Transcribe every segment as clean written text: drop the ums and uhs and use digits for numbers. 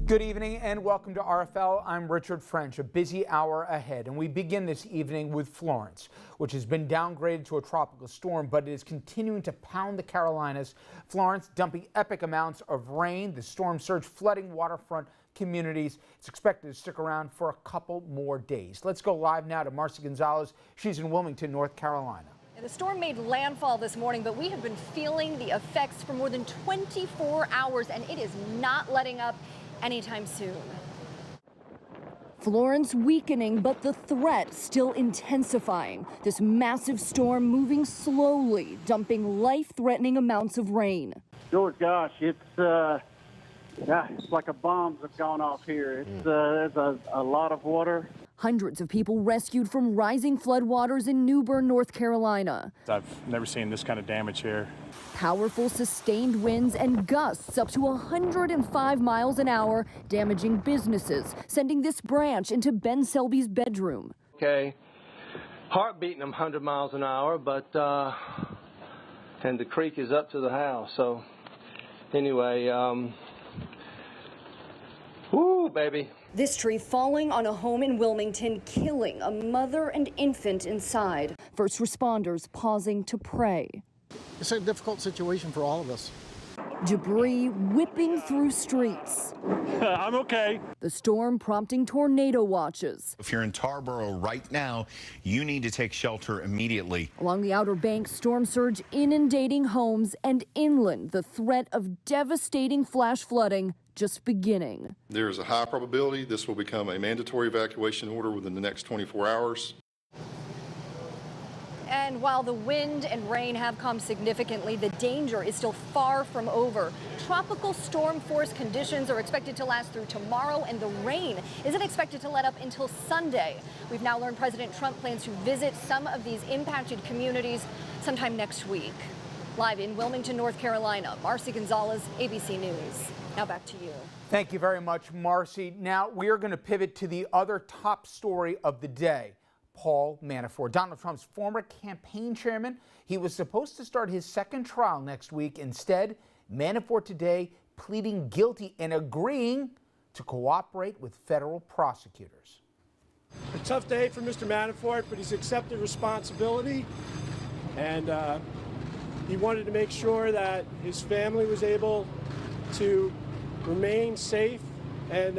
Good evening and welcome to RFL. I'm Richard French. A busy hour ahead, and we begin this evening with Florence, which has been downgraded to a tropical storm, but it is continuing to pound the Carolinas. Florence dumping epic amounts of rain, the storm surge flooding waterfront communities. It's expected to stick around for a couple more days. Let's go live now to Marcy Gonzalez. She's in Wilmington, North Carolina. The storm made landfall this morning, but we have been feeling the effects for more than 24 hours, and it is not letting up anytime soon. Florence weakening, but the threat still intensifying. This massive storm moving slowly, dumping life-threatening amounts of rain. George, gosh, it's like a bombs have gone off here. There's a lot of water. Hundreds of people rescued from rising floodwaters in New Bern, North Carolina. I've never seen this kind of damage here. Powerful sustained winds and gusts up to 105 miles an hour, damaging businesses, sending this branch into Ben Selby's bedroom. Okay, heart beating them 100 miles an hour, but and the creek is up to the house. So anyway, whoo, baby. This tree falling on a home in Wilmington, killing a mother and infant inside. First responders pausing to pray. It's a difficult situation for all of us. Debris whipping through streets. I'm okay. The storm prompting tornado watches. If you're in Tarboro right now, you need to take shelter immediately. Along the Outer Banks, storm surge inundating homes, and inland, the threat of devastating flash flooding just beginning. There is a high probability this will become a mandatory evacuation order within the next 24 hours. And while the wind and rain have calmed significantly, the danger is still far from over. Tropical storm force conditions are expected to last through tomorrow, and the rain isn't expected to let up until Sunday. We've now learned President Trump plans to visit some of these impacted communities sometime next week. Live in Wilmington, North Carolina, Marcy Gonzalez, ABC News. Now back to you. Thank you very much, Marcy. Now we are going to pivot to the other top story of the day. Paul Manafort, Donald Trump's former campaign chairman. He was supposed to start his second trial next week. Instead, Manafort today pleading guilty and agreeing to cooperate with federal prosecutors. A tough day for Mr. Manafort, but he's accepted responsibility, and he wanted to make sure that his family was able to remain safe and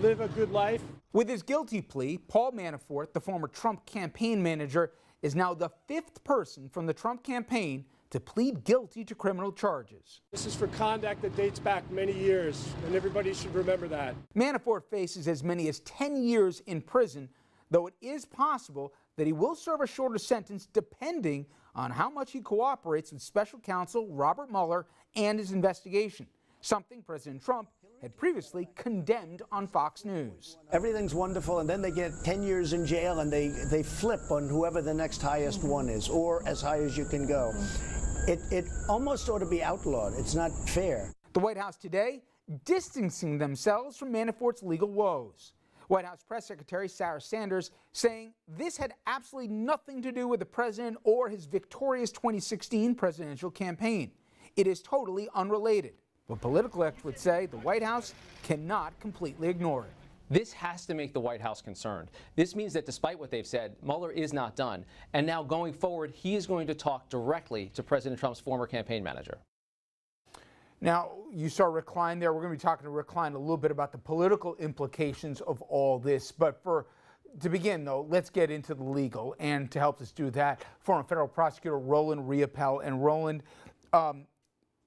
live a good life. With his guilty plea, Paul Manafort, the former Trump campaign manager, is now the fifth person from the Trump campaign to plead guilty to criminal charges. This is for conduct that dates back many years, and everybody should remember that. Manafort faces as many as 10 years in prison, though it is possible that he will serve a shorter sentence depending on how much he cooperates with special counsel Robert Mueller and his investigation, something President Trump had previously condemned on Fox News. Everything's wonderful, and then they get 10 years in jail, and they flip on whoever the next highest one is, or as high as you can go. It almost ought to be outlawed. It's not fair. The White House today distancing themselves from Manafort's legal woes. White House Press Secretary Sarah Sanders saying this had absolutely nothing to do with the president or his victorious 2016 presidential campaign. It is totally unrelated. But political experts say the White House cannot completely ignore it. This has to make the White House concerned. This means that despite what they've said, Mueller is not done. And now going forward, he is going to talk directly to President Trump's former campaign manager. Now, you saw Recline there. We're going to be talking to Recline a little bit about the political implications of all this. But to begin, though, let's get into the legal. And to help us do that, former federal prosecutor Roland Riopel. And Roland,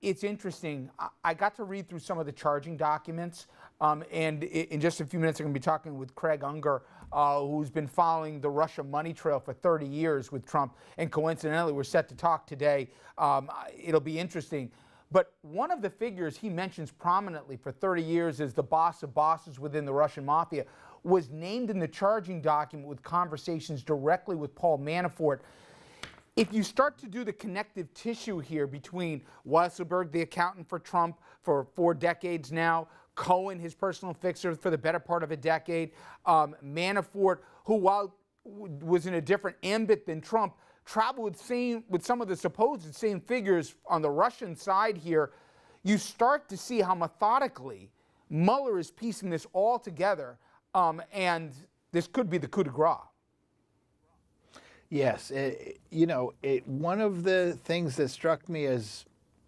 it's interesting. I got to read through some of the charging documents, and in just a few minutes I'm going to be talking with Craig Unger, who's been following the Russia money trail for 30 years with Trump, and coincidentally we're set to talk today. It'll be interesting. But one of the figures he mentions prominently for 30 years as the boss of bosses within the Russian mafia was named in the charging document with conversations directly with Paul Manafort. If you start to do the connective tissue here between Weisselberg, the accountant for Trump for 4 decades now, Cohen, his personal fixer for the better part of a decade, Manafort, who while was in a different ambit than Trump, traveled with some of the supposed same figures on the Russian side here, you start to see how methodically Mueller is piecing this all together, and this could be the coup de grace. Yes, one of the things that struck me as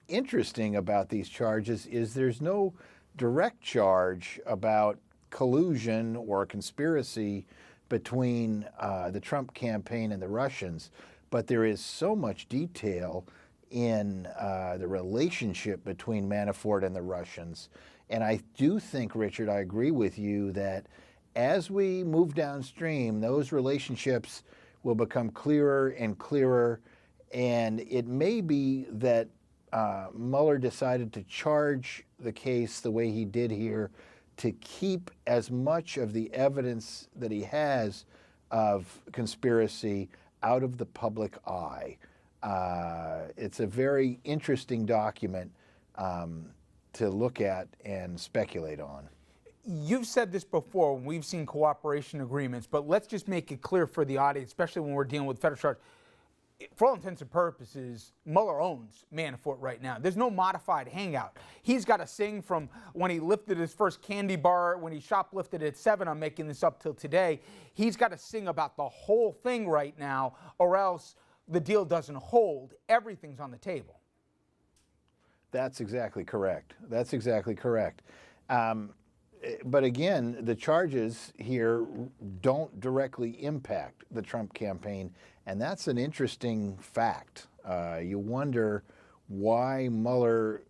interesting about these charges is there's no direct charge about collusion or conspiracy between the Trump campaign and the Russians, but there is so much detail in the relationship between Manafort and the Russians. And I do think, Richard, I agree with you that as we move downstream, those relationships will become clearer and clearer, and it may be that Mueller decided to charge the case the way he did here to keep as much of the evidence that he has of conspiracy out of the public eye. It's a very interesting document to look at and speculate on. You've said this before when we've seen cooperation agreements, but let's just make it clear for the audience, especially when we're dealing with federal charge. For all intents and purposes, Mueller owns Manafort right now. There's no modified hangout. He's got to sing from when he lifted his first candy bar, when he shoplifted at 7, I'm making this up till today. He's got to sing about the whole thing right now, or else the deal doesn't hold. Everything's on the table. That's exactly correct. That's exactly correct. But again, the charges here don't directly impact the Trump campaign, and that's an interesting fact. You wonder why Mueller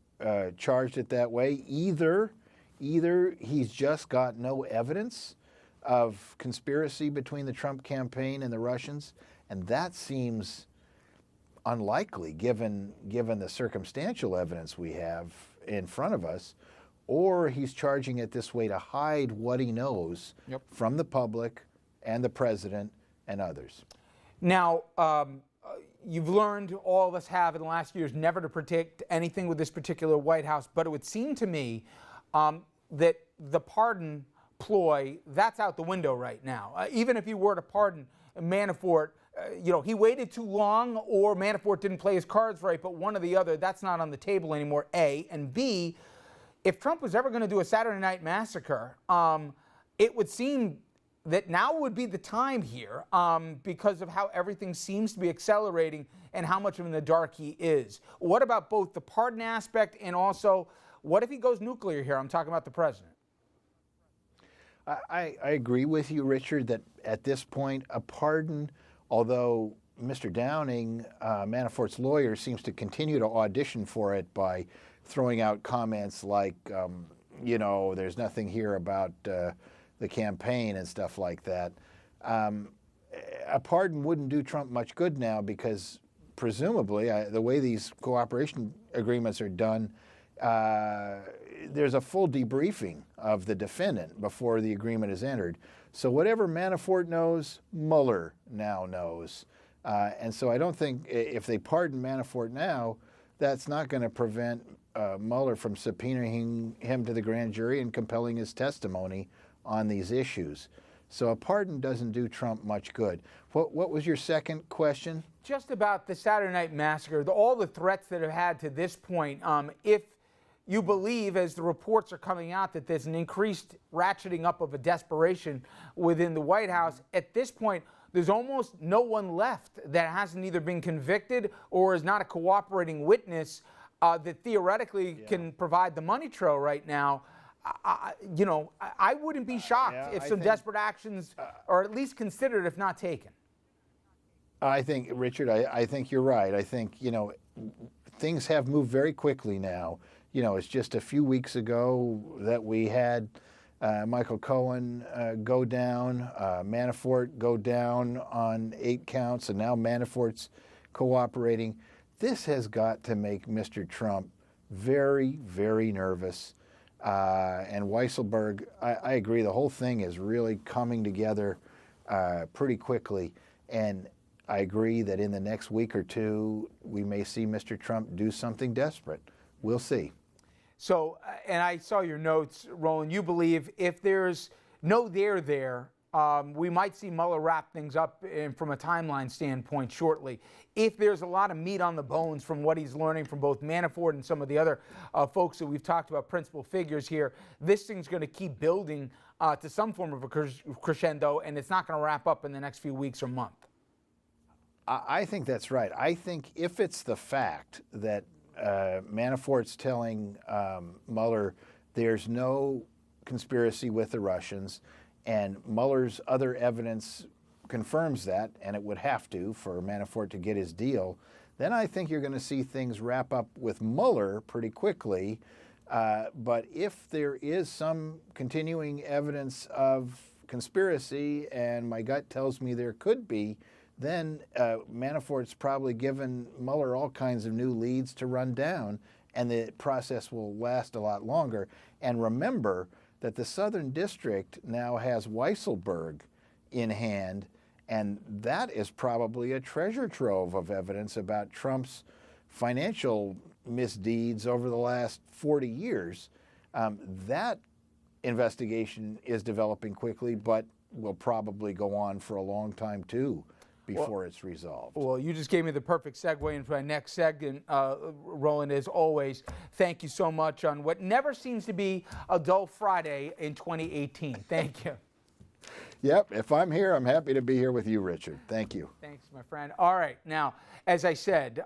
charged it that way. Either he's just got no evidence of conspiracy between the Trump campaign and the Russians, and that seems unlikely given the circumstantial evidence we have in front of us, or he's charging it this way to hide what he knows from the public and the president and others. Now, you've learned, all of us have in the last years, never to predict anything with this particular White House, but it would seem to me that the pardon ploy, that's out the window right now. Even if you were to pardon Manafort, he waited too long, or Manafort didn't play his cards right, but one or the other, that's not on the table anymore, A. And B, if Trump was ever going to do a Saturday Night Massacre, it would seem that now would be the time here because of how everything seems to be accelerating and how much of in the dark he is. What about both the pardon aspect and also what if he goes nuclear here? I'm talking about the president. I agree with you, Richard, that at this point, a pardon, although Mr. Downing, Manafort's lawyer, seems to continue to audition for it by throwing out comments like, there's nothing here about the campaign and stuff like that. A pardon wouldn't do Trump much good now because presumably the way these cooperation agreements are done, there's a full debriefing of the defendant before the agreement is entered. So whatever Manafort knows, Mueller now knows. And so I don't think if they pardon Manafort now, that's not going to prevent Mueller from subpoenaing him to the grand jury and compelling his testimony on these issues. So a pardon doesn't do Trump much good. What was your second question? Just about the Saturday Night Massacre, all the threats that have had to this point. If you believe, as the reports are coming out, that there's an increased ratcheting up of a desperation within the White House, at this point, there's almost no one left that hasn't either been convicted or is not a cooperating witness that theoretically can provide the money trail right now. I wouldn't be shocked if some desperate actions are at least considered, if not taken. I think, Richard, I think you're right. I think, things have moved very quickly now. It's just a few weeks ago that we had Michael Cohen go down, Manafort go down on 8 counts, and now Manafort's cooperating. This has got to make Mr. Trump very, very nervous. And Weisselberg, I agree, the whole thing is really coming together pretty quickly. And I agree that in the next week or two, we may see Mr. Trump do something desperate. We'll see. So, and I saw your notes, Roland, you believe if there's no there, We might see Mueller wrap things up from a timeline standpoint shortly. If there's a lot of meat on the bones from what he's learning from both Manafort and some of the other folks that we've talked about, principal figures here, this thing's going to keep building to some form of a crescendo, and it's not going to wrap up in the next few weeks or month. I think that's right. I think if it's the fact that Manafort's telling Mueller there's no conspiracy with the Russians, and Mueller's other evidence confirms that, and it would have to for Manafort to get his deal, then I think you're going to see things wrap up with Mueller pretty quickly. But if there is some continuing evidence of conspiracy, and my gut tells me there could be, then Manafort's probably given Mueller all kinds of new leads to run down, and the process will last a lot longer. And remember that the Southern District now has Weisselberg in hand, and that is probably a treasure trove of evidence about Trump's financial misdeeds over the last 40 years. That investigation is developing quickly, but will probably go on for a long time too before it's resolved. Well, you just gave me the perfect segue into my next segment, Roland, as always. Thank you so much on what never seems to be a dull Friday in 2018. Thank you. Yep, if I'm here, I'm happy to be here with you, Richard. Thank you. Thanks, my friend. All right, now, as I said,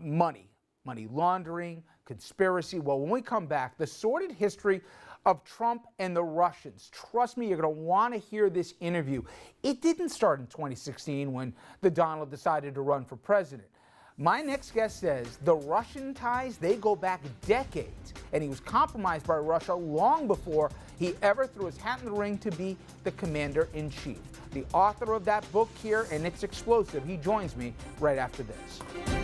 money laundering, conspiracy. Well, when we come back, the sordid history of Trump and the Russians. Trust me, you're going to want to hear this interview. It didn't start in 2016 when the Donald decided to run for president. My next guest says the Russian ties, they go back decades, and he was compromised by Russia long before he ever threw his hat in the ring to be the commander-in-chief. The author of that book here, and it's explosive. He joins me right after this.